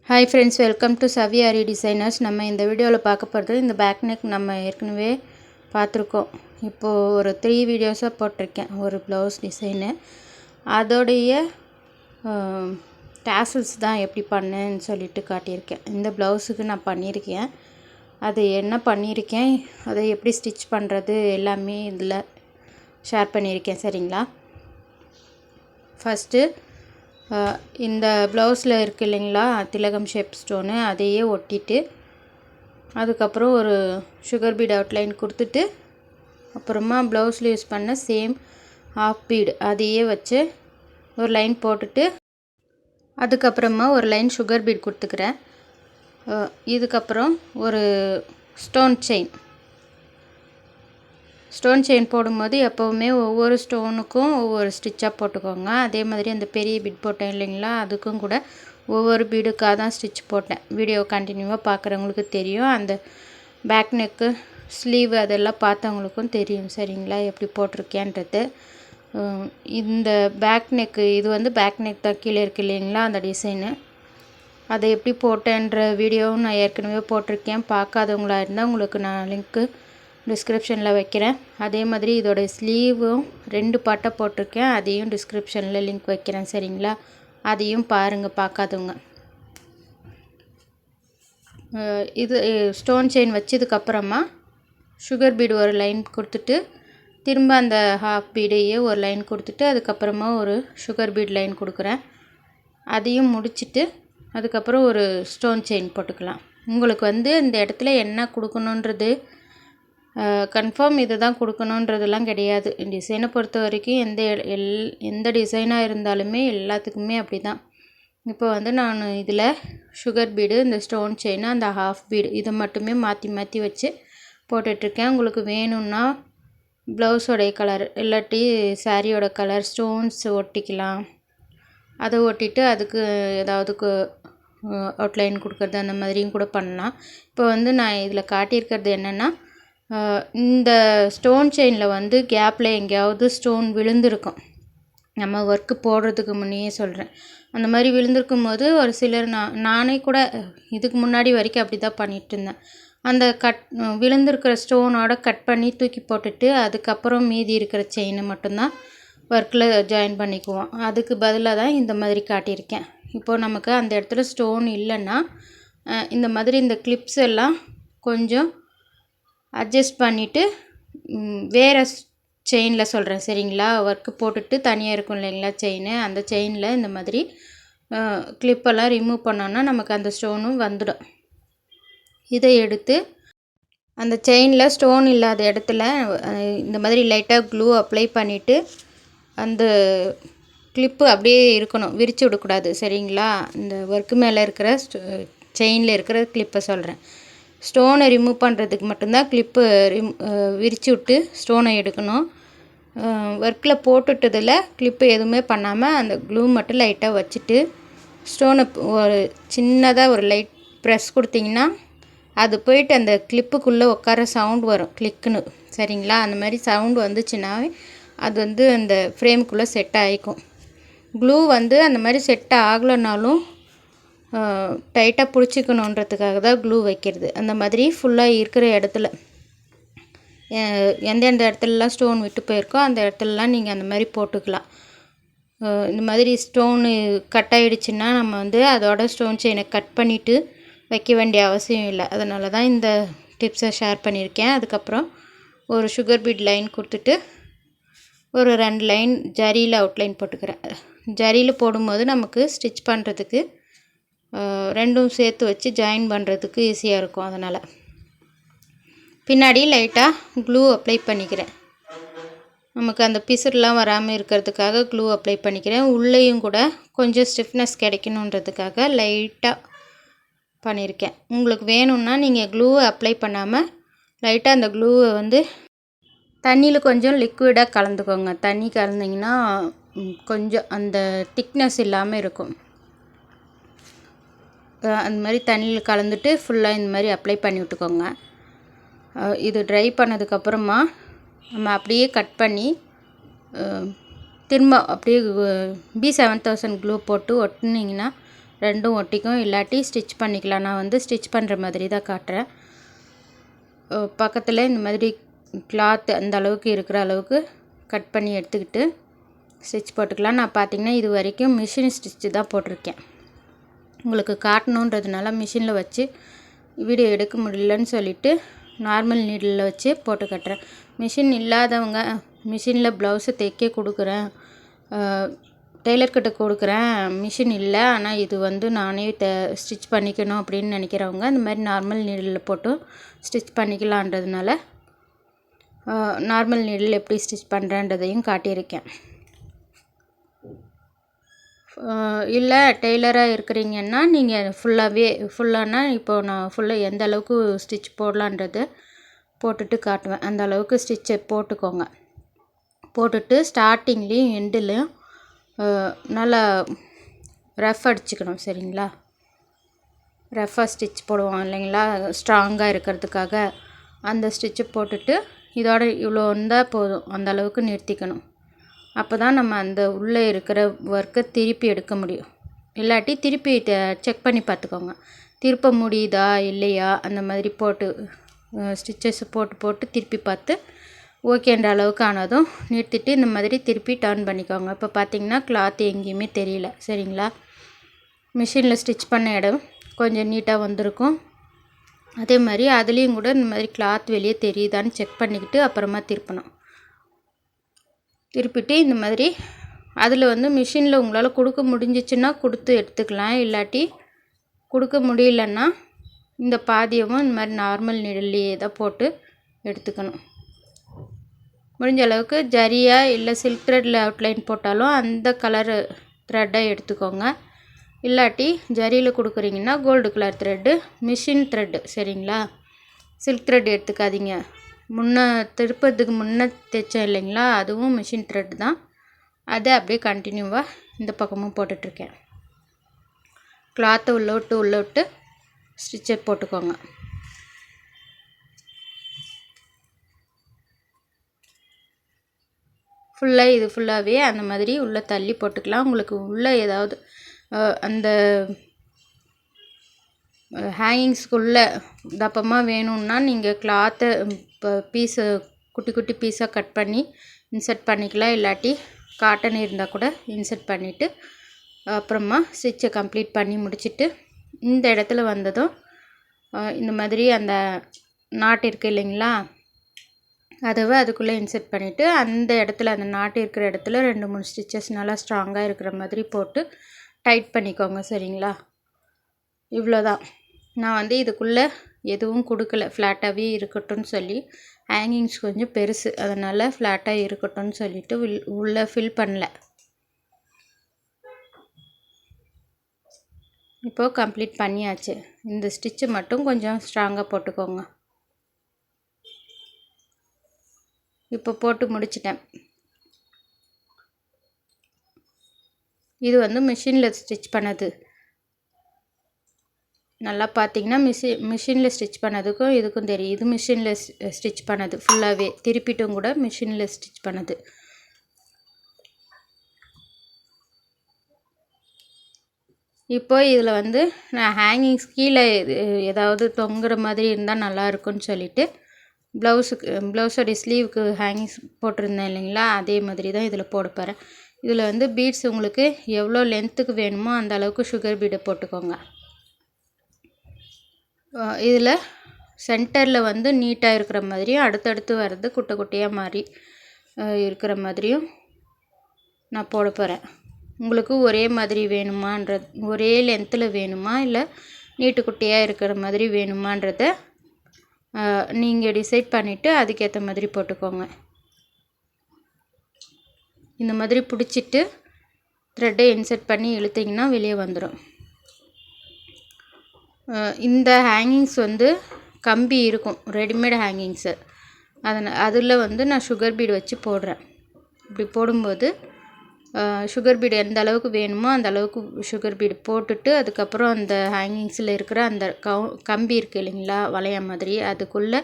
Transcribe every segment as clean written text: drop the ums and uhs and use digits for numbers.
Hi friends, welcome to சவியாரி designers. நம்ம இந்த வீடியோவில் பார்க்க போகிறது இந்த பேக் நெக் நம்ம ஏற்கனவே பார்த்துருக்கோம். இப்போது ஒரு 3 வீடியோஸாக போட்டிருக்கேன். ஒரு ப்ளவுஸ் டிசைனு அதோடைய டேசல்ஸ் தான் எப்படி பண்ணேன்னு சொல்லிட்டு காட்டியிருக்கேன். இந்த ப்ளவுஸுக்கு நான் பண்ணியிருக்கேன். அது என்ன பண்ணியிருக்கேன், அதை எப்படி ஸ்டிச் பண்ணுறது எல்லாமே இதில் ஷேர் பண்ணியிருக்கேன். சரிங்களா? ஃபஸ்ட்டு இந்த ப்ளவுஸில் இருக்குது இல்லைங்களா, திலகம் ஷேப் ஸ்டோனு, அதையே ஒட்டிட்டு அதுக்கப்புறம் ஒரு சுகர் பீட் அவுட்லைன் கொடுத்துட்டு அப்புறமா ப்ளவுஸில் யூஸ் பண்ண சேம் ஹாஃப் பீடு அதையே வச்சு ஒரு லைன் போட்டுட்டு அதுக்கப்புறமா ஒரு லைன் சுகர் பீட் கொடுத்துக்கிறேன். இதுக்கப்புறம் ஒரு ஸ்டோன் செயின் போடும்போது எப்போவுமே ஒவ்வொரு ஸ்டோனுக்கும் ஒவ்வொரு ஸ்டிச்சாக போட்டுக்கோங்க. அதே மாதிரி அந்த பெரிய பீட் போட்டேன் இல்லைங்களா, அதுக்கும் கூட ஒவ்வொரு பீடுக்காக தான் ஸ்டிச் போட்டேன். வீடியோ கண்டினியூவாக பார்க்குறவங்களுக்கு தெரியும். அந்த பேக் நெக்கு, ஸ்லீவ் அதெல்லாம் பார்த்தவங்களுக்கும் தெரியும். சரிங்களா, எப்படி போட்டிருக்கேன்றது. இந்த பேக் நெக்கு, இது வந்து பேக் நெக் தான் கீழே இருக்குது இல்லைங்களா, அந்த டிசைனு. அதை எப்படி போட்டேன்ற வீடியோவும் நான் ஏற்கனவே போட்டிருக்கேன். பார்க்காதவங்களா இருந்தால் உங்களுக்கு நான் லிங்க்கு டிஸ்கிரிப்ஷனில் வைக்கிறேன். அதே மாதிரி இதோடைய ஸ்லீவும் 2 பாட்டாக போட்டிருக்கேன். அதையும் டிஸ்கிரிப்ஷனில் லிங்க் வைக்கிறேன். சரிங்களா, அதையும் பாருங்கள் பார்க்காதவங்க. இது ஸ்டோன் செயின் வச்சதுக்கப்புறமா சுகர் பீடு ஒரு லைன் கொடுத்துட்டு திரும்ப அந்த ஹாஃப் பீடையே ஒரு லைன் கொடுத்துட்டு அதுக்கப்புறமா ஒரு சுகர் பீட் லைன் கொடுக்குறேன். அதையும் முடிச்சுட்டு அதுக்கப்புறம் ஒரு ஸ்டோன் செயின் போட்டுக்கலாம். உங்களுக்கு வந்து இந்த இடத்துல என்ன கொடுக்கணுன்றது கன்ஃபார்ம் இது தான் கொடுக்கணுன்றதெல்லாம் கிடையாது. டிசைனை பொறுத்த வரைக்கும் எந்த டிசைனாக இருந்தாலுமே எல்லாத்துக்குமே அப்படி தான். இப்போ வந்து நான் இதில் சுகர் பீடு, இந்த ஸ்டோன் செயின், அந்த ஹாஃப் பீடு இதை மட்டுமே மாற்றி மாற்றி வச்சு போட்டுட்ருக்கேன். உங்களுக்கு வேணும்னா ப்ளவுஸோடைய கலர் இல்லாட்டி சாரியோட கலர் ஸ்டோன்ஸ் ஒட்டிக்கலாம். அதை ஒட்டிட்டு அதுக்கு ஏதாவது அவுட்லைன் கொடுக்குறது அந்த மாதிரியும் கூட பண்ணலாம். இப்போ வந்து நான் இதில் காட்டியிருக்கிறது என்னென்னா, இந்த ஸ்டோன் செயினில் வந்து கேப்பில் எங்கேயாவது ஸ்டோன் விழுந்திருக்கும். நம்ம ஒர்க்கு போடுறதுக்கு முன்னையே சொல்கிறேன். அந்த மாதிரி விழுந்திருக்கும் போது ஒரு சிலர் நானே கூட இதுக்கு முன்னாடி வரைக்கும் அப்படி தான் பண்ணிகிட்டு இருந்தேன். அந்த விழுந்திருக்கிற ஸ்டோனோட கட் பண்ணி தூக்கி போட்டுட்டு அதுக்கப்புறம் மீதி இருக்கிற செயினை மட்டும்தான் ஒர்க்கில் ஜாயின் பண்ணிக்குவோம். அதுக்கு பதிலாக தான் இந்த மாதிரி காட்டியிருக்கேன். இப்போது நமக்கு அந்த இடத்துல ஸ்டோன் இல்லைன்னா இந்த மாதிரி இந்த கிளிப்ஸ் எல்லாம் கொஞ்சம் அட்ஜஸ்ட் பண்ணிவிட்டு வேறு செயினில் சொல்கிறேன். சரிங்களா, ஒர்க்கு போட்டுட்டு தனியாக இருக்கும் இல்லைங்களா செயின், அந்த செயினில் இந்த மாதிரி கிளிப்பெல்லாம் ரிமூவ் பண்ணோன்னா நமக்கு அந்த ஸ்டோனும் வந்துடும். இதை எடுத்து அந்த செயினில் ஸ்டோன் இல்லாத இடத்துல இந்த மாதிரி லைட்டாக க்ளூ அப்ளை பண்ணிவிட்டு அந்த கிளிப்பு அப்படியே இருக்கணும், விரித்து விடக்கூடாது. சரிங்களா, இந்த ஒர்க்கு மேலே இருக்கிற செயினில் இருக்கிற கிளிப்பை சொல்கிறேன். ஸ்டோனை ரிமூவ் பண்ணுறதுக்கு மட்டும்தான் கிளிப்பு விரித்து விட்டு ஸ்டோனை எடுக்கணும். ஒர்க்கில் போட்டுட்டதில் கிளிப்பு எதுவுமே பண்ணாமல் அந்த க்ளூ மட்டும் லைட்டாக வச்சுட்டு ஸ்டோனை ஒரு சின்னதாக ஒரு லைட் ப்ரெஸ் கொடுத்திங்கன்னா அது போயிட்டு அந்த கிளிப்புக்குள்ளே உட்கார சவுண்ட் வரும், கிளிக்குன்னு. சரிங்களா, அந்த மாதிரி சவுண்டு வந்துச்சுன்னாவே அது வந்து அந்த ஃப்ரேமுக்குள்ளே செட் ஆகிக்கும். க்ளூ வந்து அந்த மாதிரி செட் ஆகலைனாலும் டைட்டாக பிடிச்சிக்கணுன்றதுக்காக தான் க்ளூ வைக்கிறது. அந்த மாதிரி ஃபுல்லாக இருக்கிற இடத்துல எந்தெந்த இடத்துலலாம் ஸ்டோன் விட்டு போயிருக்கோ அந்த இடத்துலலாம் நீங்கள் அந்த மாதிரி போட்டுக்கலாம். இந்த மாதிரி ஸ்டோனு கட் ஆகிடுச்சின்னா நம்ம வந்து அதோட ஸ்டோன் செயினை கட் பண்ணிவிட்டு வைக்க வேண்டிய அவசியம் இல்லை. அதனால தான் இந்த டிப்ஸை ஷேர் பண்ணியிருக்கேன். அதுக்கப்புறம் ஒரு சுகர் பீட் லைன் கொடுத்துட்டு ஒரு 2 லைன் ஜரியில் அவுட்லைன் போட்டுக்கிறேன். ஜரியில் போடும்போது நமக்கு ஸ்டிச் பண்ணுறதுக்கு ரெண்டும் சேர்த்து வச்சு ஜாயின் பண்ணுறதுக்கு ஈஸியாக இருக்கும். அதனால் பின்னாடி லைட்டாக க்ளூ அப்ளை பண்ணிக்கிறேன். நமக்கு அந்த பிசுறுலாம் வராமல் இருக்கிறதுக்காக க்ளூ அப்ளை பண்ணிக்கிறேன். உள்ளேயும் கூட கொஞ்சம் ஸ்டிஃப்னஸ் கிடைக்கணுன்றதுக்காக லைட்டாக பண்ணியிருக்கேன். உங்களுக்கு வேணும்னா நீங்கள் க்ளூ அப்ளை பண்ணாமல் லைட்டாக அந்த க்ளூவை வந்து தண்ணியில் கொஞ்சம் லிக்விடாக கலந்துக்கோங்க. தண்ணி கலந்திங்கன்னா கொஞ்சம் அந்த திக்னஸ் இல்லாமல் இருக்கும். அந்த மாதிரி தண்ணியில் கலந்துட்டு ஃபுல்லாக இந்த மாதிரி அப்ளை பண்ணி விட்டுக்கோங்க. இது ட்ரை பண்ணதுக்கப்புறமா நம்ம அப்படியே கட் பண்ணி திரும்ப அப்படியே B7000 க்ளூ போட்டு ஒட்டினீங்கன்னா ரெண்டும் ஒட்டிக்கும், இல்லாட்டி ஸ்டிச் பண்ணிக்கலாம். நான் வந்து ஸ்டிச் பண்ணுற மாதிரி தான் காட்டுறேன். பக்கத்தில் இந்த மாதிரி கிளாத் அந்த அளவுக்கு இருக்கிற அளவுக்கு கட் பண்ணி எடுத்துக்கிட்டு ஸ்டிச் போட்டுக்கலாம். நான் பார்த்திங்கன்னா இது வரைக்கும் மிஷின் ஸ்டிச்சு தான் போட்டிருக்கேன். உங்களுக்கு காட்டணுன்றதுனால மிஷினில் வச்சு வீடியோ எடுக்க முடியலன்னு சொல்லிவிட்டு நார்மல் நீடில் வச்சு போட்டு கட்டுறேன். மிஷின் இல்லாதவங்க மிஷினில் ப்ளவுஸு தைக்க கொடுக்குறேன், டெய்லர்கிட்ட கொடுக்குறேன், மிஷின் இல்லை ஆனால் இது வந்து நானே ஸ்டிச் பண்ணிக்கணும் அப்படின்னு நினைக்கிறவங்க இந்த மாதிரி நார்மல் நீடில் போட்டு ஸ்டிச் பண்ணிக்கலான்றதுனால நார்மல் நீடில் எப்படி ஸ்டிச் பண்ணுறேன்றதையும் காட்டியிருக்கேன். இல்லை டெய்லராக இருக்கிறீங்கன்னா நீங்கள் ஃபுல்லானா இப்போ நான் ஃபுல்லாக எந்த அளவுக்கு ஸ்டிச் போடலான்றது போட்டுட்டு காட்டுவேன். அந்த அளவுக்கு ஸ்டிச்சை போட்டுக்கோங்க. போட்டுட்டு ஸ்டார்டிங்லேயும் எண்டுலேயும் நல்லா ரஃப் அடிச்சுக்கணும். சரிங்களா? ரஃப்பாக ஸ்டிச் போடுவோம் இல்லைங்களா, ஸ்ட்ராங்காக இருக்கிறதுக்காக. அந்த ஸ்டிச்சை போட்டுட்டு இதோட இவ்வளோ இருந்தால் போதும், அந்த அளவுக்கு நிறுத்திக்கணும். அப்போ தான் நம்ம அந்த உள்ளே இருக்கிற ஒர்க்கை திருப்பி எடுக்க முடியும். இல்லாட்டி திருப்பி செக் பண்ணி பார்த்துக்கோங்க, திருப்ப முடியுதா இல்லையா. அந்த மாதிரி போட்டு ஸ்டிச்சஸ் போட்டு திருப்பி பார்த்து ஓகேன்ற அளவுக்கு ஆனதும் நிறுத்திட்டு இந்த மாதிரி திருப்பி டர்ன் பண்ணிக்கோங்க. இப்போ பார்த்திங்கன்னா கிளாத் எங்கேயுமே தெரியல. சரிங்களா? மிஷினில் ஸ்டிச் பண்ண இடம் கொஞ்சம் நீட்டாக வந்திருக்கும். அதே மாதிரி அதுலேயும் கூட இந்த மாதிரி கிளாத் வெளியே தெரியுதான்னு செக் பண்ணிக்கிட்டு அப்புறமா திருப்பணும். திருப்பிட்டு இந்த மாதிரி அதில் வந்து மிஷினில் உங்களால் கொடுக்க முடிஞ்சிச்சுன்னா கொடுத்து எடுத்துக்கலாம். இல்லாட்டி கொடுக்க முடியலன்னா இந்த பாதியமும் இந்த மாதிரி நார்மல் நீடில்லையே தான் போட்டு எடுத்துக்கணும். முடிஞ்ச அளவுக்கு ஜரியா இல்லை சில்க் த்ரெட்டில் அவுட்லைன் போட்டாலும் அந்த கலரு த்ரெட்டை எடுத்துக்கோங்க. இல்லாட்டி ஜரியில் கொடுக்குறீங்கன்னா gold colour thread, machine thread. சரிங்களா? சில்க் த்ரெட் எடுத்துக்காதீங்க. திருப்பத்துக்கு முன்னே தைச்சேன் இல்லைங்களா, அதுவும் மிஷின் த்ரெட் தான். அதை அப்படியே கண்டினியூவாக இந்த பக்கமும் போட்டுட்ருக்கேன். கிளாத்தை உள்ள விட்டு ஸ்டிச்சை போட்டுக்கோங்க. ஃபுல்லாக இது ஃபுல்லாகவே அந்த மாதிரி உள்ளே தள்ளி போட்டுக்கலாம். உங்களுக்கு உள்ளே ஏதாவது அந்த ஹேங்கிங்ஸ்குள்ளே தப்பமாக வேணும்னா நீங்கள் கிளாத்தை பீஸை குட்டி குட்டி பீஸாக கட் பண்ணி இன்சர்ட் பண்ணிக்கலாம். இல்லாட்டி காட்டன் இருந்தால் கூட இன்சர்ட் பண்ணிவிட்டு அப்புறமா ஸ்டிச்சை கம்ப்ளீட் பண்ணி முடிச்சுட்டு இந்த இடத்துல வந்ததும் இந்த மாதிரி அந்த நாட் இருக்குது இல்லைங்களா, அதுவே அதுக்குள்ளே இன்சர்ட் பண்ணிவிட்டு அந்த இடத்துல அந்த நாட்டு இருக்கிற இடத்துல 2-3 ஸ்டிச்சஸ் நல்லா ஸ்ட்ராங்காக இருக்கிற மாதிரி போட்டு டைட் பண்ணிக்கோங்க. சரிங்களா? இவ்வளோதான். நான் வந்து இதுக்குள்ளே எதுவும் கொடுக்கல, ஃப்ளாட்டாகவே இருக்கட்டும்னு சொல்லி. ஹேங்கிங்ஸ் கொஞ்சம் பெருசு, அதனால் ஃப்ளாட்டாக இருக்கட்டும்னு சொல்லிவிட்டு உள்ளே ஃபில் பண்ணல. இப்போது கம்ப்ளீட் பண்ணியாச்சு. இந்த ஸ்டிச்சு மட்டும் கொஞ்சம் ஸ்ட்ராங்காக போட்டுக்கோங்க. இப்போ போட்டு முடிச்சிட்டேன். இது வந்து மிஷினில் ஸ்டிச் பண்ணது. நல்லா பார்த்தீங்கன்னா மிஷினில் ஸ்டிச் பண்ணதுக்கும் இதுக்கும் தெரியும். இது மிஷினில் ஸ்டிச் பண்ணது ஃபுல்லாகவே, திருப்பிட்டும் கூட மிஷினில் ஸ்டிச் பண்ணது. இப்போ இதில் வந்து நான் ஹேங்கிங்ஸ் கீழே ஏதாவது தொங்குற மாதிரி இருந்தால் நல்லாயிருக்குன்னு சொல்லிவிட்டு ப்ளவுஸோடைய ஸ்லீவுக்கு ஹேங்கிங்ஸ் போட்டிருந்தேன் இல்லைங்களா, அதே மாதிரி தான் இதில் போட போகிறேன். இதில் வந்து பீட்ஸ் உங்களுக்கு எவ்வளோ லென்த்துக்கு வேணுமோ அந்த அளவுக்கு சுகர் பீடை போட்டுக்கோங்க. இதில் சென்டரில் வந்து நீட்டாக இருக்கிற மாதிரியும் அடுத்தடுத்து வர்றது குட்டை குட்டையாக மாதிரி இருக்கிற மாதிரியும் நான் போட போகிறேன். உங்களுக்கு ஒரே மாதிரி வேணுமான்றது, ஒரே லென்த்தில் வேணுமா இல்லை நீட்டு குட்டையாக இருக்கிற மாதிரி வேணுமான்றதை நீங்கள் டிசைட் பண்ணிவிட்டு அதுக்கேற்ற மாதிரி போட்டுக்கோங்க. இந்த மாதிரி பிடிச்சிட்டு த்ரெட்டை இன்சர்ட் பண்ணி இழுத்திங்கன்னா வெளியே வந்துடும். இந்த ஹேங்கிங்ஸ் வந்து கம்பி இருக்கும், ரெடிமேட் ஹேங்கிங்ஸு. அதில் வந்து நான் சுகர் பீடு வச்சு போடுறேன். இப்படி போடும்போது சுகர் பீடு எந்த அளவுக்கு வேணுமோ அந்த அளவுக்கு சுகர் பீடு போட்டுட்டு அதுக்கப்புறம் அந்த ஹேங்கிங்ஸில் இருக்கிற அந்த கம்பி இருக்குது இல்லைங்களா, வளைய மாதிரி, அதுக்குள்ளே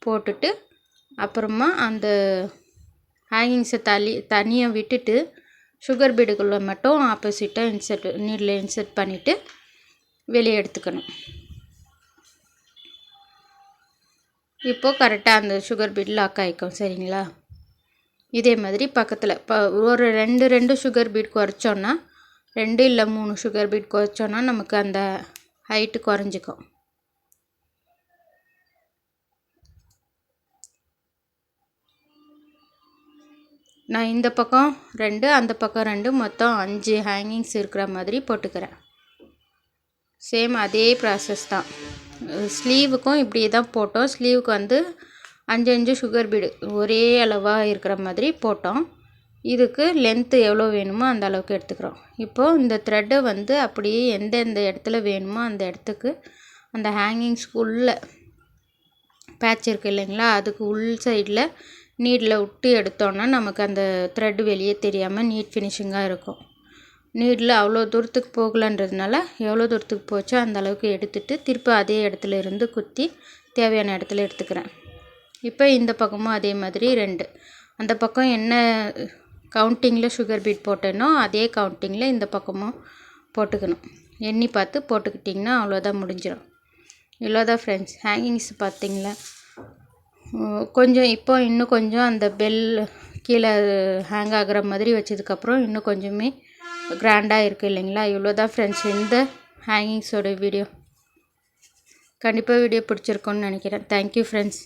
போட்டுட்டு அப்புறமா அந்த ஹேங்கிங்ஸை தனியாக விட்டுட்டு சுகர் பீடுக்குள்ளே மட்டும் ஆப்போசிட்டாக நீடில் இன்சர்ட் பண்ணிவிட்டு வெளியே எடுத்துக்கணும். இப்போது கரெக்டாக அந்த சுகர் பீட் லாக் ஆகிக்கும். சரிங்களா? இதே மாதிரி பக்கத்தில் ஒரு 2 சுகர் பீட் குறைச்சோன்னா 2 இல்லை 3 சுகர் பீட் குறைச்சோன்னா நமக்கு அந்த ஹைட்டு குறைஞ்சிக்கும். நான் இந்த பக்கம் 2 அந்த பக்கம் 2 மொத்தம் 5 ஹேங்கிங்ஸ் இருக்கிற மாதிரி போட்டுக்கிறேன். சேம் அதே ப்ராசஸ் தான். ஸ்லீவுக்கும் இப்படியே தான் போட்டோம். ஸ்லீவுக்கு வந்து 5 சுகர் பீடு ஒரே அளவாக இருக்கிற மாதிரி போட்டோம். இதுக்கு லென்த்து எவ்வளோ வேணுமோ அந்த அளவுக்கு எடுத்துக்கிறோம். இப்போது இந்த த்ரெட்டை வந்து அப்படியே எந்தெந்த இடத்துல வேணுமோ அந்த இடத்துக்கு அந்த ஹேங்கிங்ஸ்க்குள்ளே பேட்ச் இருக்குது இல்லைங்களா, அதுக்கு உள் சைடில் நீடில் விட்டு எடுத்தோன்னா நமக்கு அந்த த்ரெட்டு வெளியே தெரியாமல் நீட் ஃபினிஷிங்காக இருக்கும். நீடில் அவ்வளோ தூரத்துக்கு போகலன்றதுனால எவ்வளோ தூரத்துக்கு போச்சோ அந்த அளவுக்கு எடுத்துகிட்டு திருப்பி அதே இடத்துல இருந்து குத்தி தேவையான இடத்துல எடுத்துக்கிறேன். இப்போ இந்த பக்கமும் அதே மாதிரி 2 அந்த பக்கம் என்ன கவுண்டிங்கில் சுகர் பீட் போட்டேனோ அதே கவுண்டிங்கில் இந்த பக்கமும் போட்டுக்கணும். எண்ணி பார்த்து போட்டுக்கிட்டிங்கன்னா அவ்வளோதான், முடிஞ்சிடும். இவ்வளோதான் ஃப்ரெண்ட்ஸ். ஹேங்கிங்ஸ் பார்த்திங்களா, கொஞ்சம் இப்போ இன்னும் கொஞ்சம் அந்த பெல் கீழே ஹேங் ஆகிற மாதிரி வச்சதுக்கப்புறம் இன்னும் கொஞ்சமே கிராண்டாக இருக்குது இல்லைங்களா. இவ்வளோதான் ஃப்ரெண்ட்ஸ் இந்த ஹேங்கிங்ஸோட வீடியோ. கண்டிப்பாக வீடியோ பிடிச்சிருக்கோன்னு நினைக்கிறேன். Thank you friends.